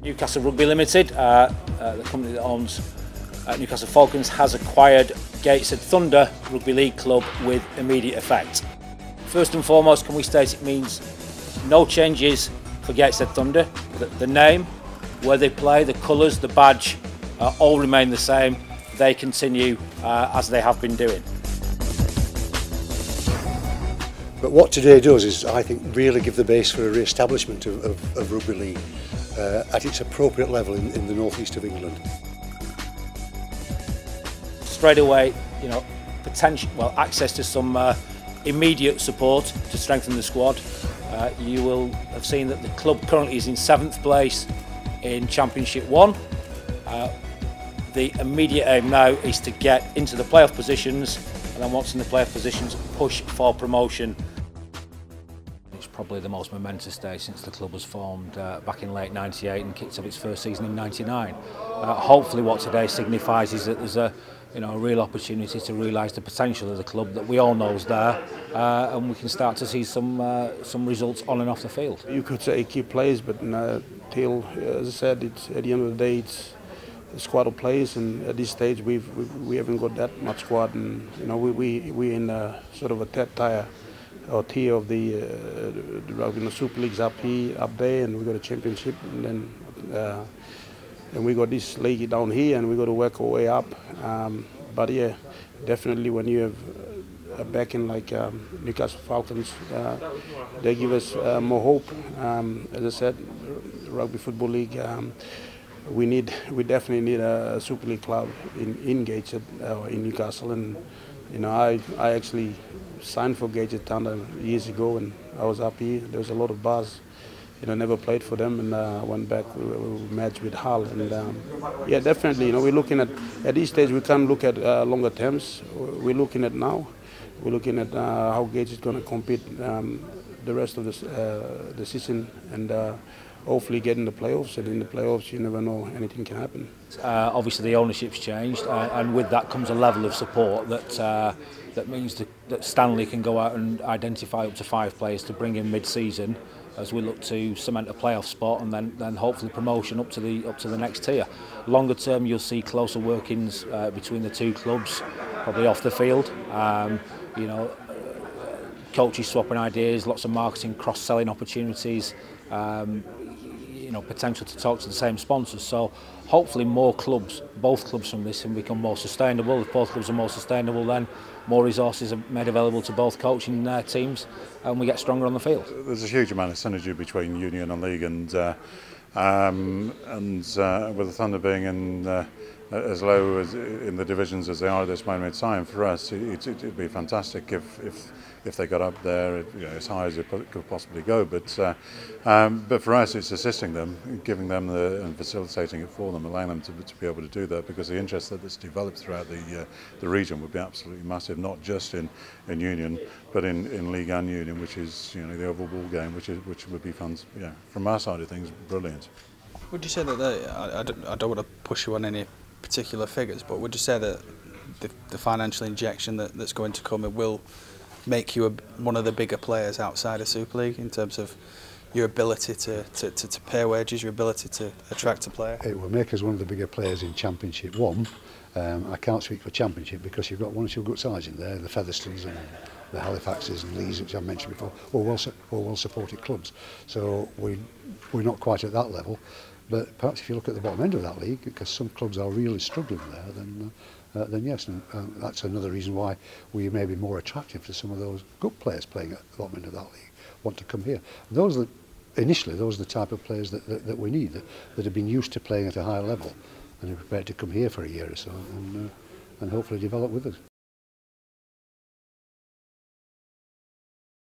Newcastle Rugby Ltd, the company that owns Newcastle Falcons, has acquired Gateshead Thunder Rugby League club with immediate effect. First and foremost, can we state it means no changes for Gateshead Thunder. The name, where they play, the colours, the badge, all remain the same. They continue as they have been doing. But what today does is, I think, really give the base for a re-establishment of rugby league at its appropriate level in the northeast of England. Straight away, access to some immediate support to strengthen the squad. You will have seen that the club currently is in 7th place in Championship 1. The immediate aim now is to get into the playoff positions, and then once in the playoff positions, push for promotion. It's probably the most momentous day since the club was formed back in late '98 and kicked off its first season in '99. Hopefully what today signifies is that there's a real opportunity to realise the potential of the club that we all know is there, and we can start to see some results on and off the field. You could say key players, but till, as I said, it's at the end of the day, it's a squad of players, and at this stage we haven't got that much squad, and we're in sort of a third tier or tier of the rugby Super Leagues up there, and we got a championship, and then and we got this league down here, and we got to work our way up. But yeah, definitely when you have a backing like Newcastle Falcons, they give us more hope. As I said, Rugby Football League. We definitely need a Super League club in Gateshead in Newcastle, and I actually signed for Gateshead Thunder years ago, and I was up here. There was a lot of buzz. Never played for them, and went back. We matched with Hull, and yeah, definitely. We're looking at this stage. We can't look at longer terms. We're looking at now. We're looking at how Gateshead is going to compete the rest of the season, and hopefully get in the playoffs. And in the playoffs, you never know, anything can happen. Obviously, the ownership's changed, and with that comes a level of support that means that Stanley can go out and identify up to 5 players to bring in mid-season, as we look to cement a playoff spot and then hopefully promotion up to the next tier. Longer term, you'll see closer workings between the two clubs, probably off the field. Coaches swapping ideas, lots of marketing, cross-selling opportunities. Potential to talk to the same sponsors. So hopefully both clubs from this can become more sustainable. If both clubs are more sustainable, then more resources are made available to both coaching teams, and we get stronger on the field. There's a huge amount of synergy between Union and League, and with the Thunder being in as low as in the divisions as they are at this moment in time, for us it'd be fantastic if they got up there as high as it could possibly go. But for us, it's assisting them, giving them and facilitating it for them, allowing them to be able to do that, because the interest that's developed throughout the region would be absolutely massive, not just in Union, but in League and Union, which is the overall ball game, which would be fun. From our side of things, brilliant. Would you say that I don't want to push you on any particular figures, but would you say that the financial injection that's going to come, it will make you one of the bigger players outside of Super League in terms of your ability to pay wages, your ability to attract a player? It will make us one of the bigger players in Championship 1. I can't speak for Championship because you've got one or two good sides in there, the Featherstones and the Halifaxes and Leeds, which I've mentioned before, all well-supported clubs. So we're not quite at that level. But perhaps if you look at the bottom end of that league, because some clubs are really struggling there, then yes, and that's another reason why we may be more attractive to some of those good players playing at the bottom end of that league, want to come here. Initially, those are the type of players that we need, that have been used to playing at a higher level and are prepared to come here for a year or so and hopefully develop with us.